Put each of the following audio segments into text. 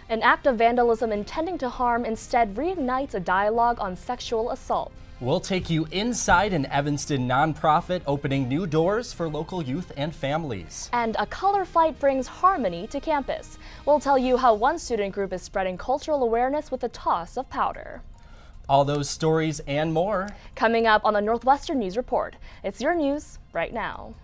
An act of vandalism intending to harm instead reignites a dialogue on sexual assault. We'll take you inside an Evanston nonprofit opening new doors for local youth and families. And a color fight brings harmony to campus. We'll tell you how one student group is spreading cultural awareness with a toss of powder. All those stories and more coming up on the Northwestern News Report. It's your news right now.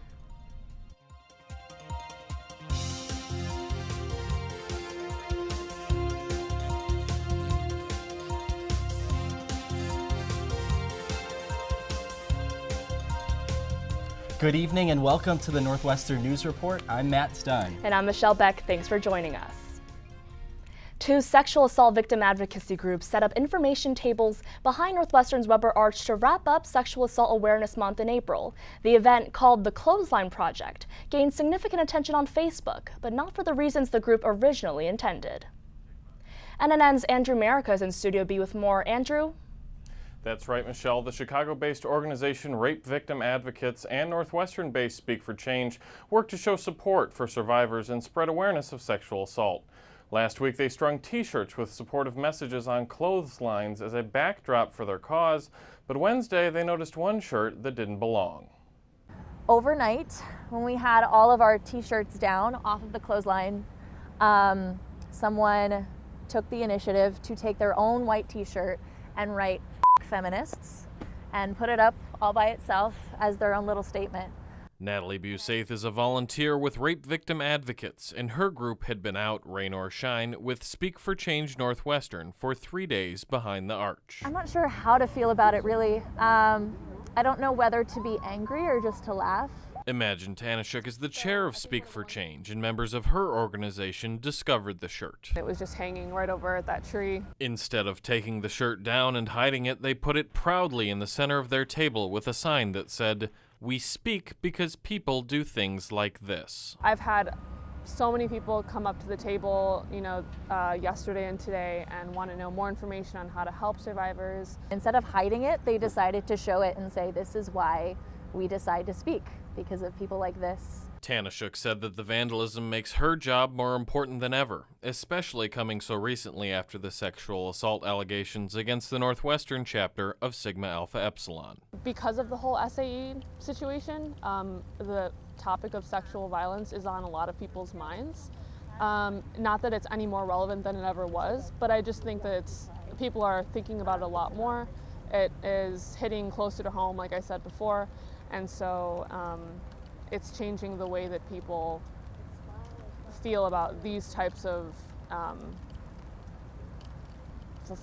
Good evening and welcome to the Northwestern News Report. I'm Matt Stein. And I'm Michelle Beck. Thanks for joining us. Two sexual assault victim advocacy groups set up information tables behind Northwestern's Weber Arch to wrap up Sexual Assault Awareness Month in April. The event, called the Clothesline Project, gained significant attention on Facebook, but not for the reasons the group originally intended. NNN's Andrew Merica is in Studio B with more. Andrew? That's right, Michelle. The Chicago-based organization Rape Victim Advocates and Northwestern-based Speak for Change work to show support for survivors and spread awareness of sexual assault. Last week, they strung T-shirts with supportive messages on clotheslines as a backdrop for their cause, but Wednesday they noticed one shirt that didn't belong. Overnight, when we had all of our T-shirts down off of the clothesline, someone took the initiative to take their own white T-shirt and write feminists and put it up all by itself as their own little statement. Natalie Busaith is a volunteer with Rape Victim Advocates, and her group had been out, rain or shine, with Speak for Change Northwestern for 3 days behind the arch. I'm not sure how to feel about it, really. I don't know whether to be angry or just to laugh. Imagine Tanishuk is the chair of Speak for Change, and members of her organization discovered the shirt. It was just hanging right over that tree. Instead of taking the shirt down and hiding it, they put it proudly in the center of their table with a sign that said, "We speak because people do things like this." I've had so many people come up to the table, yesterday and today and want to know more information on how to help survivors. Instead of hiding it, they decided to show it and say, this is why we decide to speak, because of people like this. Tanishuk said that the vandalism makes her job more important than ever, especially coming so recently after the sexual assault allegations against the Northwestern chapter of Sigma Alpha Epsilon. Because of the whole SAE situation, the topic of sexual violence is on a lot of people's minds. Not that it's any more relevant than it ever was, but I just think that people are thinking about it a lot more. It is hitting closer to home, like I said before, and so it's changing the way that people feel about these types of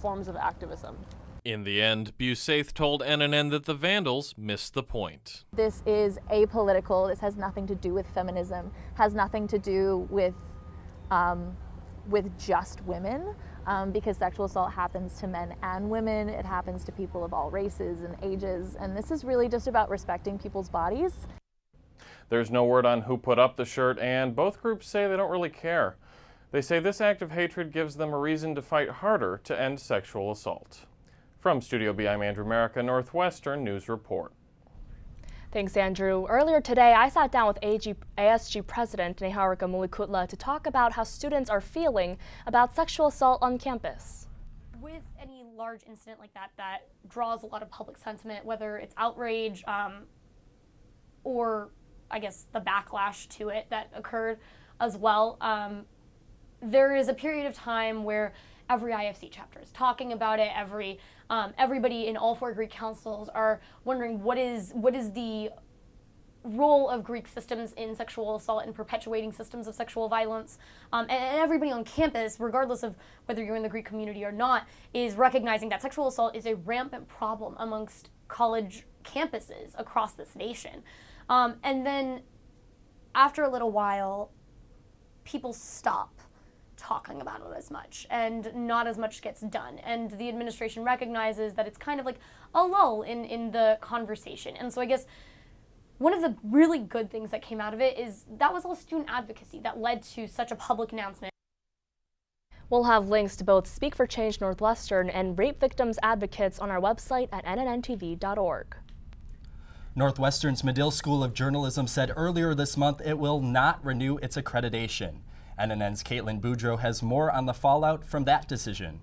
forms of activism. In the end, Busaith told NNN that the vandals missed the point. This is apolitical. This has nothing to do with feminism, has nothing to do with just women, because sexual assault happens to men and women. It happens to people of all races and ages, and this is really just about respecting people's bodies. There's no word on who put up the shirt, and both groups say they don't really care. They say this act of hatred gives them a reason to fight harder to end sexual assault. From Studio B, I'm Andrew Merica, Northwestern News Report. Thanks, Andrew. Earlier today, I sat down with ASG President Neharika Mulikutla to talk about how students are feeling about sexual assault on campus. With any large incident like that draws a lot of public sentiment, whether it's outrage or I guess the backlash to it that occurred as well, there is a period of time where every IFC chapter is talking about it. Everybody in all 4 Greek councils are wondering what is the role of Greek systems in sexual assault and perpetuating systems of sexual violence. And everybody on campus, regardless of whether you're in the Greek community or not, is recognizing that sexual assault is a rampant problem amongst college campuses across this nation. And then after a little while, people stop talking about it as much, and not as much gets done. And the administration recognizes that it's kind of like a lull in the conversation. And so I guess one of the really good things that came out of it is that was all student advocacy that led to such a public announcement. We'll have links to both Speak for Change Northwestern and Rape Victims Advocates on our website at nnnTV.org. Northwestern's Medill School of Journalism said earlier this month it will not renew its accreditation. NNN's Caitlin Boudreau has more on the fallout from that decision.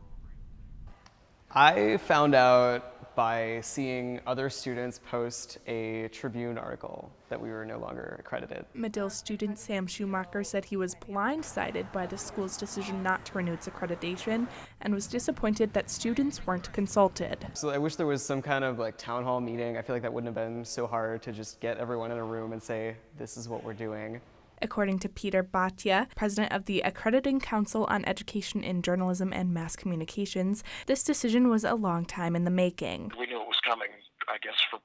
I found out by seeing other students post a Tribune article that we were no longer accredited. Medill student Sam Schumacher said he was blindsided by the school's decision not to renew its accreditation and was disappointed that students weren't consulted. So I wish there was some kind of town hall meeting. I feel like that wouldn't have been so hard to just get everyone in a room and say, this is what we're doing. According to Peter Bhatia, president of the Accrediting Council on Education in Journalism and Mass Communications, this decision was a long time in the making. We knew it was coming, I guess, for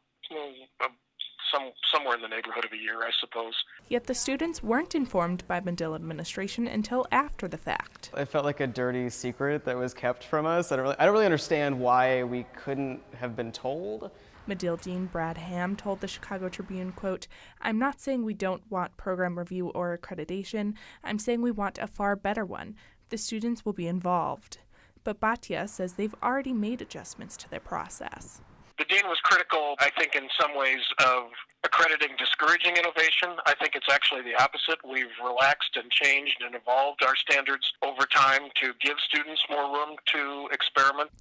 somewhere in the neighborhood of a year, I suppose. Yet the students weren't informed by Medill administration until after the fact. It felt like a dirty secret that was kept from us. I don't really understand why we couldn't have been told. Medill Dean Brad Ham told the Chicago Tribune, quote, "I'm not saying we don't want program review or accreditation. I'm saying we want a far better one. The students will be involved." But Bhatia says they've already made adjustments to their process. The dean was critical, I think, in some ways of accrediting discouraging innovation. I think it's actually the opposite. We've relaxed and changed and evolved our standards over time to give students more room to experiment.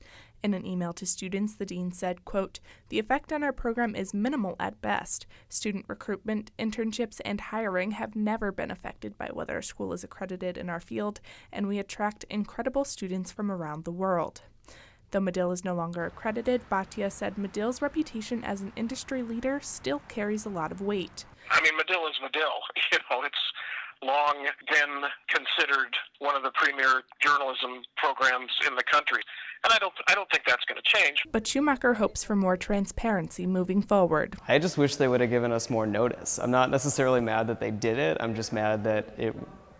In an email to students, the dean said, quote, "The effect on our program is minimal at best. Student recruitment, internships, and hiring have never been affected by whether a school is accredited in our field, and we attract incredible students from around the world." Though Medill is no longer accredited, Bhatia said Medill's reputation as an industry leader still carries a lot of weight. I mean, Medill is Medill. It's long been considered one of the premier journalism programs in the country. And I don't think that's going to change. But Schumacher hopes for more transparency moving forward. I just wish they would have given us more notice. I'm not necessarily mad that they did it. I'm just mad that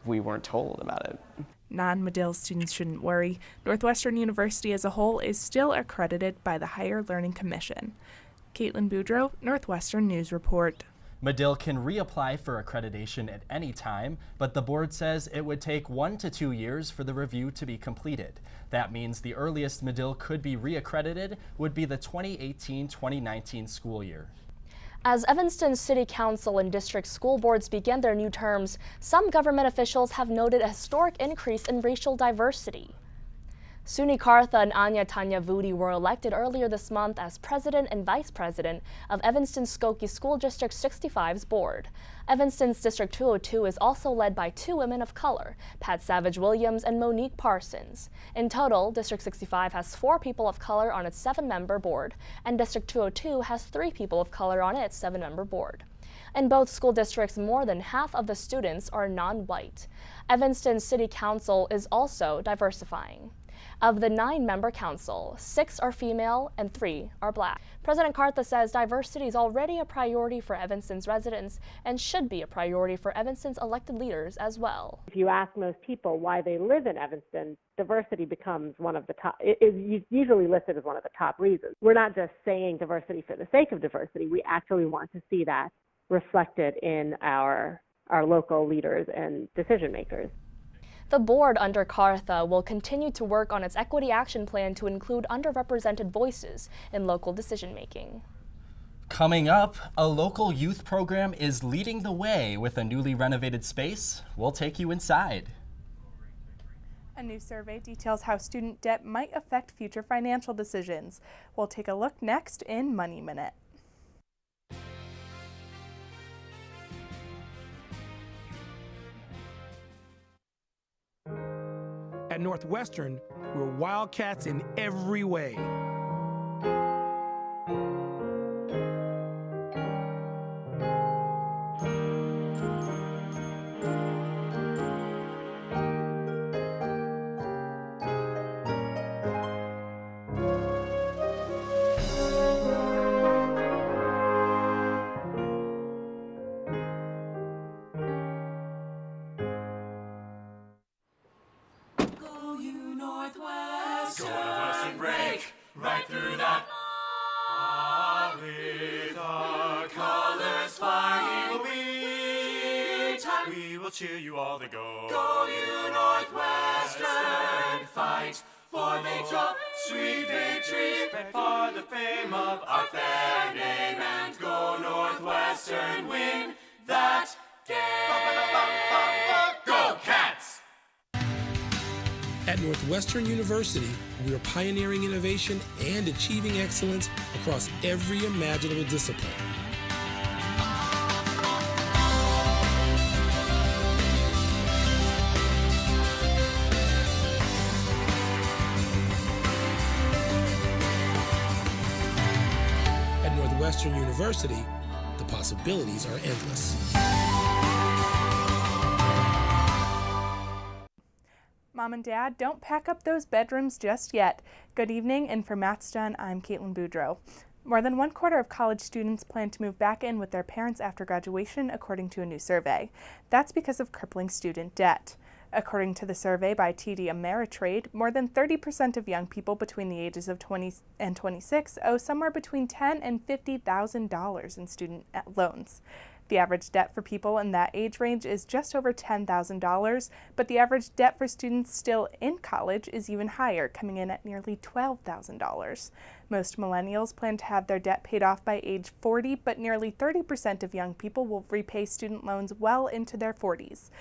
we weren't told about it. Non-Medill students shouldn't worry. Northwestern University as a whole is still accredited by the Higher Learning Commission. Caitlin Boudreau, Northwestern News Report. Medill can reapply for accreditation at any time, but the board says it would take 1 to 2 years for the review to be completed. That means the earliest Medill could be reaccredited would be the 2018-2019 school year. As Evanston City Council and district school boards begin their new terms, some government officials have noted a historic increase in racial diversity. Suni Kartha and Anya Tanya Vudi were elected earlier this month as president and vice president of Evanston-Skokie School District 65's board. Evanston's District 202 is also led by 2 women of color, Pat Savage-Williams and Monique Parsons. In total, District 65 has 4 people of color on its 7-member board, and District 202 has 3 people of color on its 7-member board. In both school districts, more than half of the students are non-white. Evanston City Council is also diversifying. Of the 9-member council, 6 are female and 3 are black. President Kartha says diversity is already a priority for Evanston's residents and should be a priority for Evanston's elected leaders as well. If you ask most people why they live in Evanston, diversity becomes one of the top, it is usually listed as one of the top reasons. We're not just saying diversity for the sake of diversity. We actually want to see that reflected in our local leaders and decision makers. The board under Kartha will continue to work on its equity action plan to include underrepresented voices in local decision-making. Coming up, a local youth program is leading the way with a newly renovated space. We'll take you inside. A new survey details how student debt might affect future financial decisions. We'll take a look next in Money Minute. At Northwestern, we're wildcats in every way. Northwestern break right through that. With our colors flying, we will cheer you all to go. Go you Northwestern, fight for victory, sweet victory, for the fame of our fair name, and go Northwestern, win that game. Go Cats! At Northwestern University, we are pioneering innovation and achieving excellence across every imaginable discipline. At Northwestern University, the possibilities are endless. Mom and Dad, don't pack up those bedrooms just yet. Good evening, and for Math's Done, I'm Caitlin Boudreau. More than 1/4 of college students plan to move back in with their parents after graduation, according to a new survey. That's because of crippling student debt. According to the survey by TD Ameritrade, more than 30% of young people between the ages of 20 and 26 owe somewhere between $10,000 and $50,000 in student loans. The average debt for people in that age range is just over $10,000, but the average debt for students still in college is even higher, coming in at nearly $12,000. Most millennials plan to have their debt paid off by age 40, but nearly 30% of young people will repay student loans well into their 40s.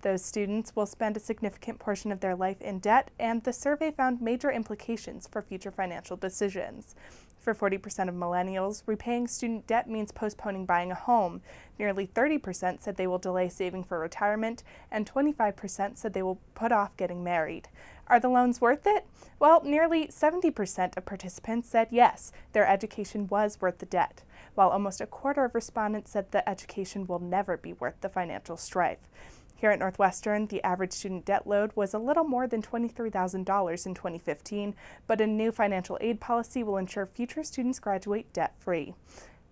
Those students will spend a significant portion of their life in debt, and the survey found major implications for future financial decisions. For 40% of millennials, repaying student debt means postponing buying a home. Nearly 30% said they will delay saving for retirement, and 25% said they will put off getting married. Are the loans worth it? Well, nearly 70% of participants said yes, their education was worth the debt, while almost 1/4 of respondents said the education will never be worth the financial strife. Here at Northwestern, the average student debt load was a little more than $23,000 in 2015, but a new financial aid policy will ensure future students graduate debt-free.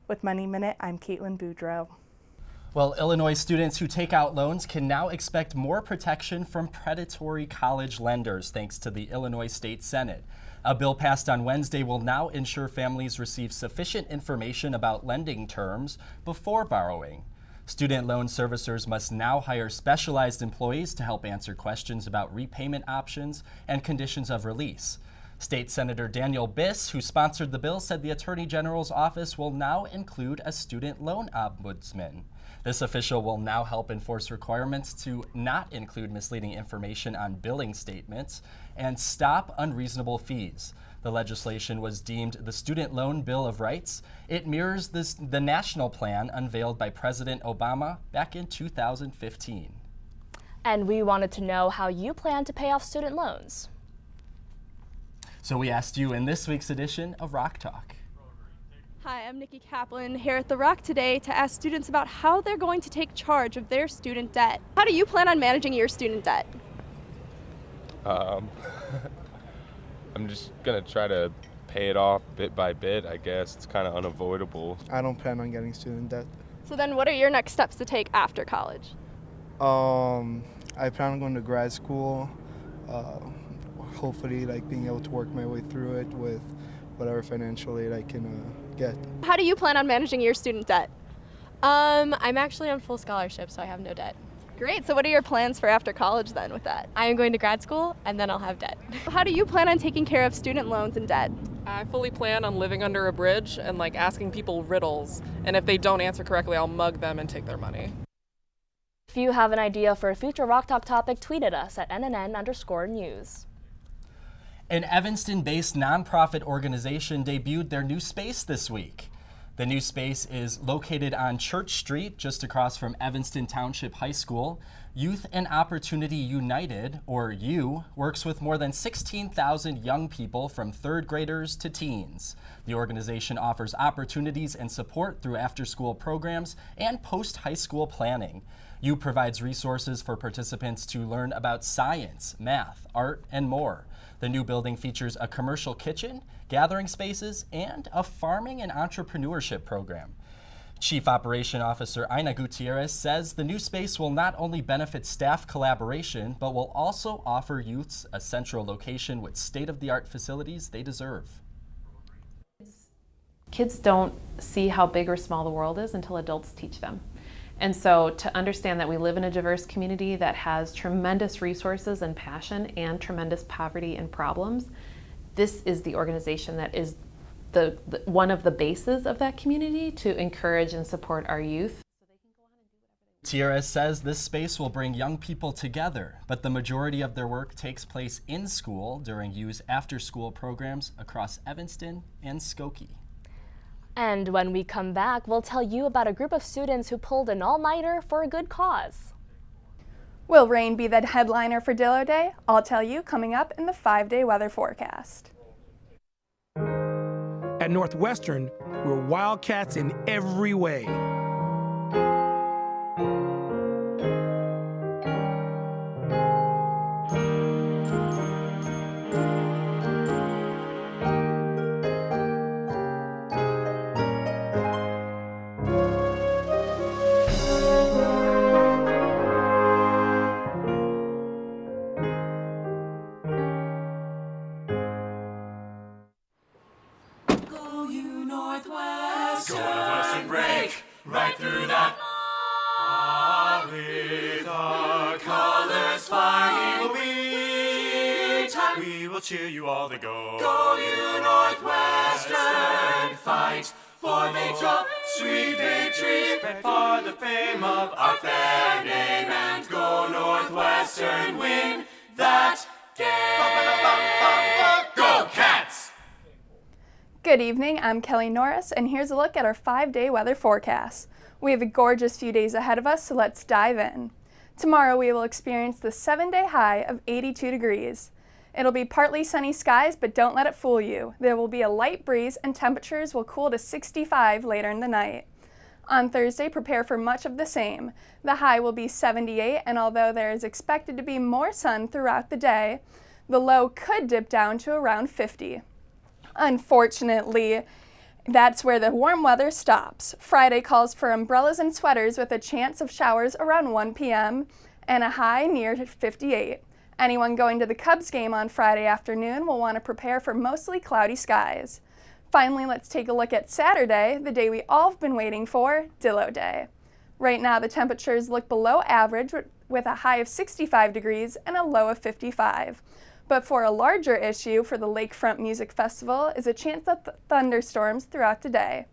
With Money Minute, I'm Caitlin Boudreau. Well, Illinois students who take out loans can now expect more protection from predatory college lenders, thanks to the Illinois State Senate. A bill passed on Wednesday will now ensure families receive sufficient information about lending terms before borrowing. Student loan servicers must now hire specialized employees to help answer questions about repayment options and conditions of release. State Senator Daniel Biss, who sponsored the bill, said the Attorney General's office will now include a student loan ombudsman. This official will now help enforce requirements to not include misleading information on billing statements and stop unreasonable fees. The legislation was deemed the Student Loan Bill of Rights. It mirrors the national plan unveiled by President Obama back in 2015. And we wanted to know how you plan to pay off student loans. So we asked you in this week's edition of Rock Talk. Hi, I'm Nikki Kaplan here at The Rock today to ask students about how they're going to take charge of their student debt. How do you plan on managing your student debt? I'm just gonna try to pay it off bit by bit, I guess. It's kind of unavoidable. I don't plan on getting student debt. So then what are your next steps to take after college? I plan on going to grad school, hopefully being able to work my way through it with whatever financial aid I can get. How do you plan on managing your student debt? I'm actually on full scholarship, so I have no debt. Great, so what are your plans for after college then with that? I am going to grad school, and then I'll have debt. How do you plan on taking care of student loans and debt? I fully plan on living under a bridge and asking people riddles, and if they don't answer correctly, I'll mug them and take their money. If you have an idea for a future Rock Talk topic, tweet at us at @NNN_news. An Evanston-based nonprofit organization debuted their new space this week. The new space is located on Church Street, just across from Evanston Township High School. Youth and Opportunity United, or U, works with more than 16,000 young people from 3rd graders to teens. The organization offers opportunities and support through after-school programs and post-high school planning. U provides resources for participants to learn about science, math, art, and more. The new building features a commercial kitchen, gathering spaces, and a farming and entrepreneurship program. Chief Operation Officer Ina Gutierrez says the new space will not only benefit staff collaboration, but will also offer youths a central location with state-of-the-art facilities they deserve. Kids don't see how big or small the world is until adults teach them. And so to understand that we live in a diverse community that has tremendous resources and passion and tremendous poverty and problems, this is the organization that is one of the bases of that community to encourage and support our youth. Tierra says this space will bring young people together, but the majority of their work takes place in school during U's after-school programs across Evanston and Skokie. And when we come back, we'll tell you about a group of students who pulled an all-nighter for a good cause. Will rain be the headliner for Dillo Day? I'll tell you coming up in the 5-day weather forecast. At Northwestern, we're Wildcats in every way. Northwestern, break right through that. With our colors flying, we will cheer you all to go. Go you Northwestern, fight for victory, sweet victory, spread for the fame of our fair name, and go Northwestern, win that game. Go Cats! Good evening, I'm Kelly Norris, and here's a look at our 5-day weather forecast. We have a gorgeous few days ahead of us, so let's dive in. Tomorrow we will experience the 7-day high of 82 degrees. It'll be partly sunny skies, but don't let it fool you. There will be a light breeze and temperatures will cool to 65 later in the night. On Thursday, prepare for much of the same. The high will be 78, and although there is expected to be more sun throughout the day, the low could dip down to around 50. Unfortunately, that's where the warm weather stops. Friday calls for umbrellas and sweaters with a chance of showers around 1 p.m. and a high near 58. Anyone going to the Cubs game on Friday afternoon will want to prepare for mostly cloudy skies. Finally, let's take a look at Saturday, the day we all have been waiting for, Dillo Day. Right now, the temperatures look below average with a high of 65 degrees and a low of 55. But for a larger issue for the Lakefront Music Festival is a chance of thunderstorms throughout the day.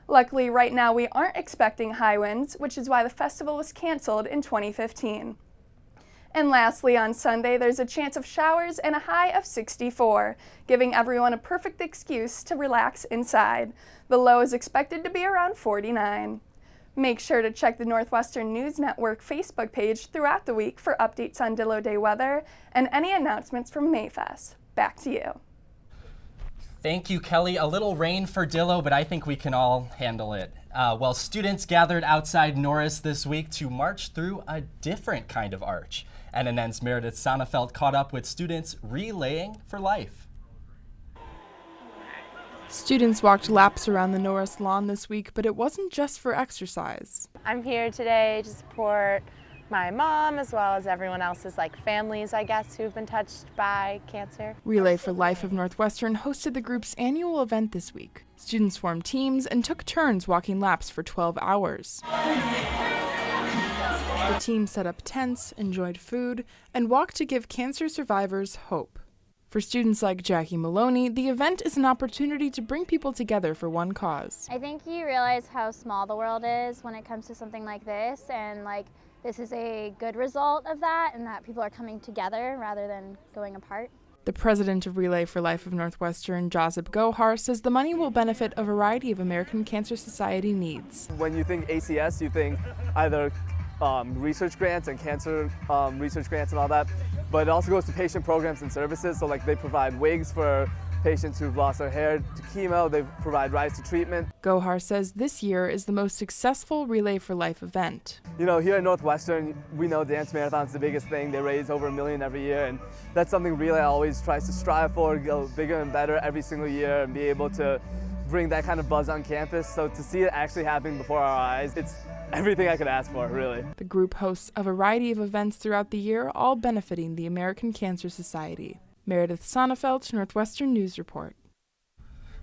Luckily, right now we aren't expecting high winds, which is why the festival was canceled in 2015. And lastly, on Sunday, there's a chance of showers and a high of 64, giving everyone a perfect excuse to relax inside. The low is expected to be around 49. Make sure to check the Northwestern News Network Facebook page throughout the week for updates on Dillo Day weather and any announcements from Mayfest. Back to you. Thank you, Kelly. A little rain for Dillo, but I think we can all handle it. Well, students gathered outside Norris this week to march through a different kind of arch. NNN's Meredith Sonnefeld caught up with students relaying for life. Students walked laps around the Norris lawn this week, but it wasn't just for exercise. I'm here today to support my mom as well as everyone else's families, I guess, who've been touched by cancer. Relay for Life of Northwestern hosted the group's annual event this week. Students formed teams and took turns walking laps for 12 hours. The team set up tents, enjoyed food, and walked to give cancer survivors hope. For students like Jackie Maloney, the event is an opportunity to bring people together for one cause. I think you realize how small the world is when it comes to something like this, and this is a good result of that, and that people are coming together rather than going apart. The president of Relay for Life of Northwestern, Josip Gohar, says the money will benefit a variety of American Cancer Society needs. When you think ACS, you think either research grants and cancer research grants and all that, but it also goes to patient programs and services. So they provide wigs for patients who've lost their hair to chemo, they provide rides to treatment. Gohar says this year is the most successful Relay for Life event. You know, here at Northwestern, we know Dance Marathon's the biggest thing. They raise over $1 million every year, and that's something Relay always tries to strive for, go bigger and better every single year and be able to bring that kind of buzz on campus. So to see it actually happening before our eyes, it's everything I could ask for, really. The group hosts a variety of events throughout the year, all benefiting the American Cancer Society. Meredith Sonnefeld, Northwestern News Report.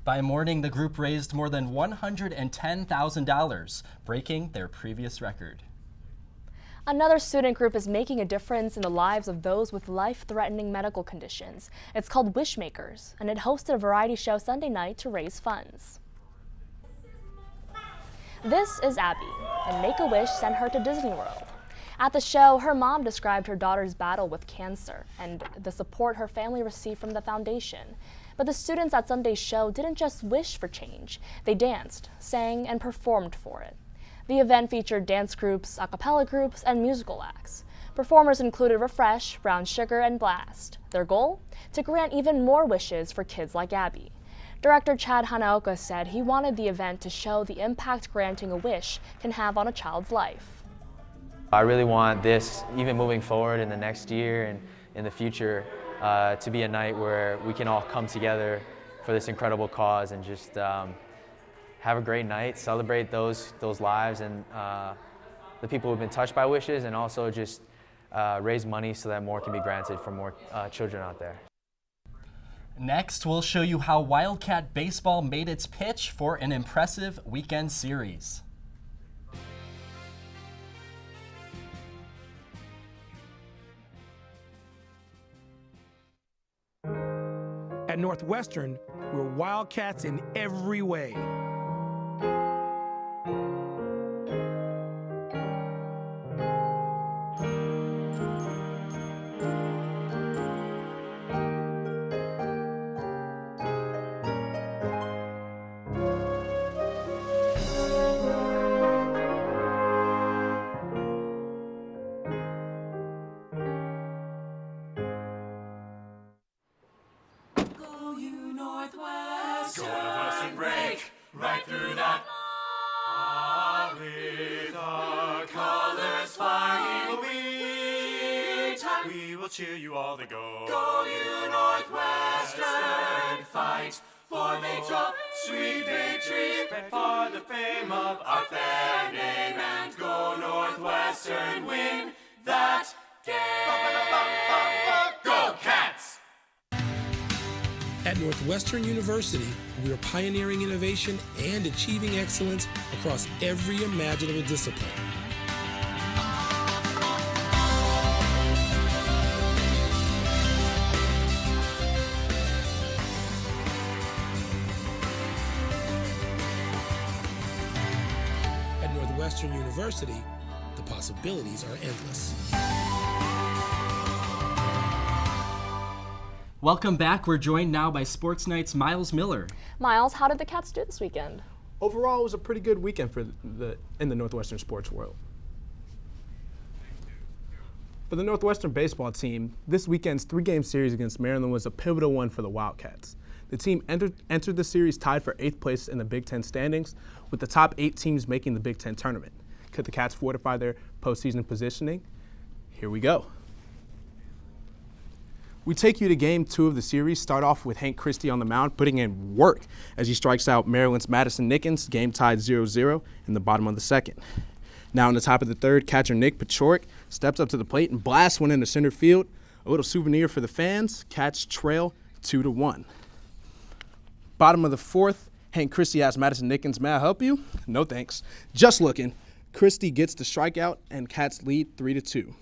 By morning, the group raised more than $110,000, breaking their previous record. Another student group is making a difference in the lives of those with life-threatening medical conditions. It's called Wishmakers, and it hosted a variety show Sunday night to raise funds. This is Abby, and Make-A-Wish sent her to Disney World. At the show, her mom described her daughter's battle with cancer and the support her family received from the foundation. But the students at Sunday's show didn't just wish for change. They danced, sang, and performed for it. The event featured dance groups, a cappella groups, and musical acts. Performers included Refresh, Brown Sugar, and Blast. Their goal? To grant even more wishes for kids like Abby. Director Chad Hanaoka said he wanted the event to show the impact granting a wish can have on a child's life. I really want this, even moving forward in the next year and in the future, to be a night where we can all come together for this incredible cause and just have a great night, celebrate those lives and the people who have been touched by wishes, and also just raise money so that more can be granted for more children out there. Next, we'll show you how Wildcat Baseball made its pitch for an impressive weekend series. At Northwestern, we're Wildcats in every way. Northwestern break right through that. With our colors flying, we will cheer you all to go. Go you Northwestern, fight for victory, sweet victory, for the fame of our fair name, and go Northwestern, win that game. Go Cats! At Northwestern University, we are pioneering innovation and achieving excellence across every imaginable discipline. At Northwestern University, the possibilities are endless. Welcome back. We're joined now by Sports Night's Miles Miller. Miles, how did the Cats do this weekend? Overall, it was a pretty good weekend in the Northwestern sports world. For the Northwestern baseball team, this weekend's three-game series against Maryland was a pivotal one for the Wildcats. The team entered the series tied for 8th place in the Big Ten standings, with the top 8 teams making the Big Ten tournament. Could the Cats fortify their postseason positioning? Here we go. We take you to game 2 of the series. Start off with Hank Christie on the mound, putting in work as he strikes out Maryland's Madison Nickens, game tied 0-0 in the bottom of the second. Now in the top of the third, catcher Nick Pachorik steps up to the plate and blasts one into center field. A little souvenir for the fans. Cats trail 2-1. Bottom of the fourth, Hank Christie asks Madison Nickens, "May I help you?" "No thanks. Just looking." Christie gets the strikeout and Cats lead 3-2.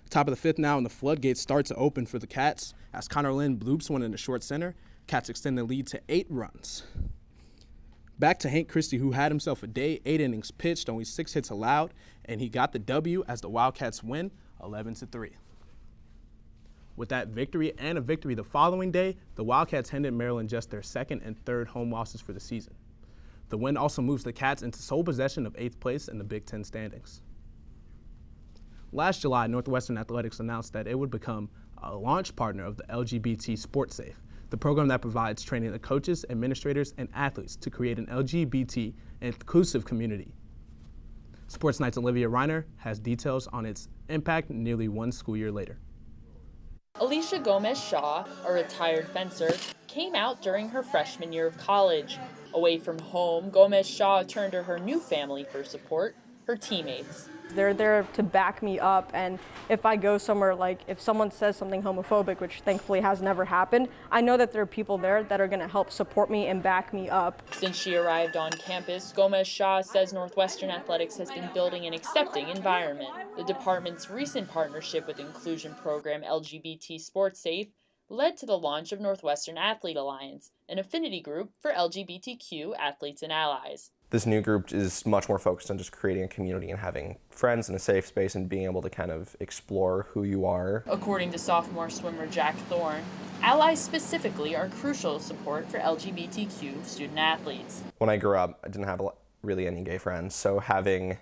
Top of the fifth now, and the floodgates start to open for the Cats as Connor Lynn bloops one into short center. Cats extend the lead to 8 runs. Back to Hank Christie, who had himself a day, 8 innings pitched, only 6 hits allowed, and he got the W as the Wildcats win 11-3. With that victory and a victory the following day, the Wildcats handed Maryland just their second and third home losses for the season. The win also moves the Cats into sole possession of 8th place in the Big Ten standings. Last July, Northwestern Athletics announced that it would become a launch partner of the LGBT Sports Safe, the program that provides training to coaches, administrators, and athletes to create an LGBT inclusive community. Sports Night's Olivia Reiner has details on its impact nearly 1 school year later. Alicia Gomez-Shaw, a retired fencer, came out during her freshman year of college. Away from home, Gomez-Shaw turned to her new family for support, her teammates. They're there to back me up, and if I go somewhere, like if someone says something homophobic, which thankfully has never happened, I know that there are people there that are going to help support me and back me up. Since she arrived on campus, Gomez-Shaw says Northwestern Athletics has been building an accepting environment. The department's recent partnership with inclusion program LGBT Sports Safe led to the launch of Northwestern Athlete Alliance, an affinity group for LGBTQ athletes and allies. This new group is much more focused on just creating a community and having friends in a safe space and being able to kind of explore who you are. According to sophomore swimmer Jack Thorne, allies specifically are crucial support for LGBTQ student athletes. When I grew up, I didn't have really any gay friends, so having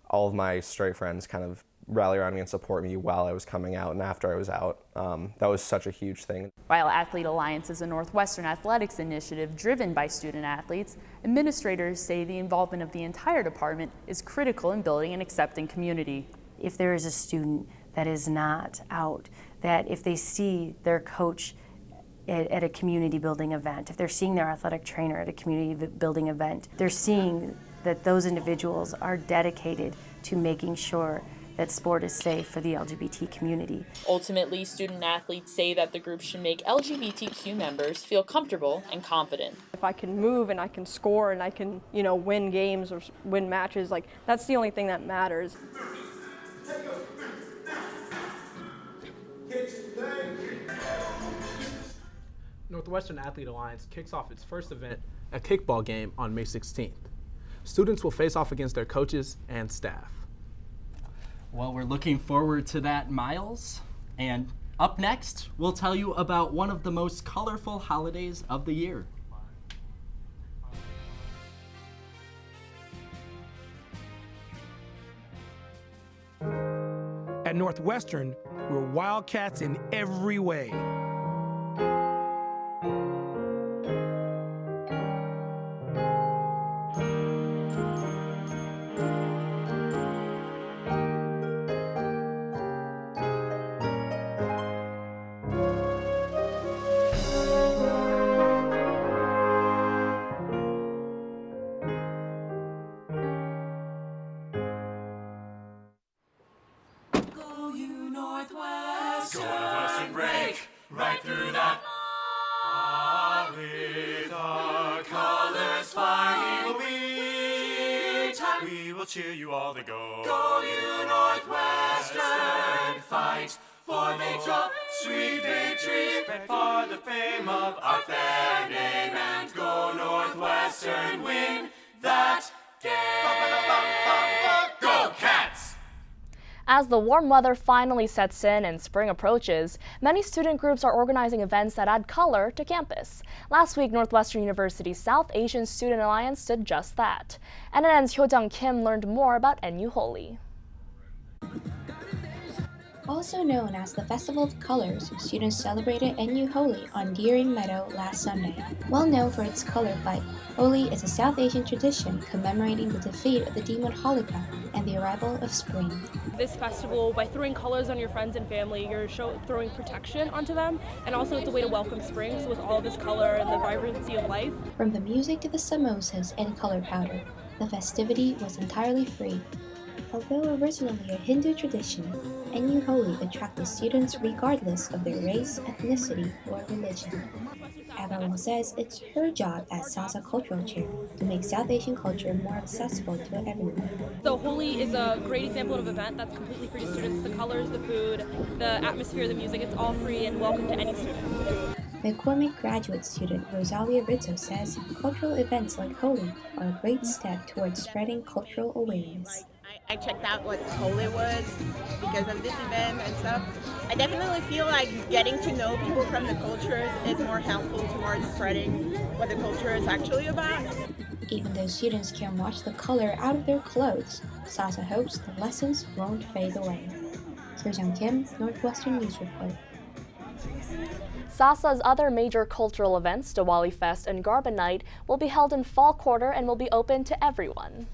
all of my straight friends kind of rally around me and support me while I was coming out and after I was out, that was such a huge thing. While Athlete Alliance is a Northwestern athletics initiative driven by student athletes, administrators say the involvement of the entire department is critical in building an accepting community. If there is a student that is not out, that if they see their coach at a community building event, if they're seeing their athletic trainer at a community building event, they're seeing that those individuals are dedicated to making sure that sport is safe for the LGBT community. Ultimately, student athletes say that the group should make LGBTQ members feel comfortable and confident. If I can move and I can score and I can, win games or win matches, like that's the only thing that matters. Northwestern Athlete Alliance kicks off its first event, a kickball game, on May 16th. Students will face off against their coaches and staff. Well, we're looking forward to that, Miles. And up next, we'll tell you about one of the most colorful holidays of the year. At Northwestern, we're Wildcats in every way. Northwestern break right through that. With our colors flying, we will cheer you all to go. Go you Northwestern, fight for victory, sweet victory, spread for the fame of our fair name, and go Northwestern, win that game. Go Cats! As the warm weather finally sets in and spring approaches, many student groups are organizing events that add color to campus. Last week, Northwestern University's South Asian Student Alliance did just that. NNN's Hyo-jung Kim learned more about NU Holi. Also known as the Festival of Colors, students celebrated NU Holi on Deering Meadow last Sunday. Well known for its color fight, Holi is a South Asian tradition commemorating the defeat of the demon Holika and the arrival of spring. This festival, by throwing colors on your friends and family, you're throwing protection onto them, and also it's a way to welcome spring, so with all of this color and the vibrancy of life. From the music to the samosas and color powder, the festivity was entirely free. Although originally a Hindu tradition, NU Holi attracted students regardless of their race, ethnicity, or religion. Everyone says it's her job as Salsa Cultural Chair to make South Asian culture more accessible to everyone. So Holi is a great example of an event that's completely free to students. The colors, the food, the atmosphere, the music, it's all free and welcome to any student. McCormick graduate student Rosalia Rizzo says cultural events like Holi are a great step towards spreading cultural awareness. I checked out what Holi was because of this event and stuff. I definitely feel like getting to know people from the cultures is more helpful towards spreading what the culture is actually about. Even though students can watch the color out of their clothes, Sasa hopes the lessons won't fade away. Hyo-jung Kim, Northwestern News Report. Sasa's other major cultural events, Diwali Fest and Garba Night, will be held in fall quarter and will be open to everyone.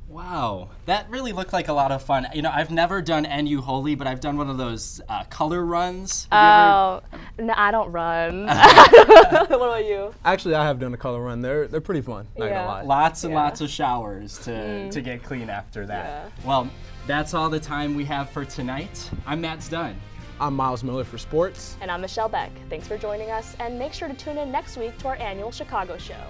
Wow, that really looked like a lot of fun. You know, I've never done NU Holi, but I've done one of those color runs. No, I don't run. What about you? Actually, I have done a color run. They're pretty fun, not gonna lie. Lots and lots of showers to get clean after that. Yeah. Well, that's all the time we have for tonight. I'm Matt Dunn. I'm Miles Miller for sports. And I'm Michelle Beck. Thanks for joining us, and make sure to tune in next week to our annual Chicago show.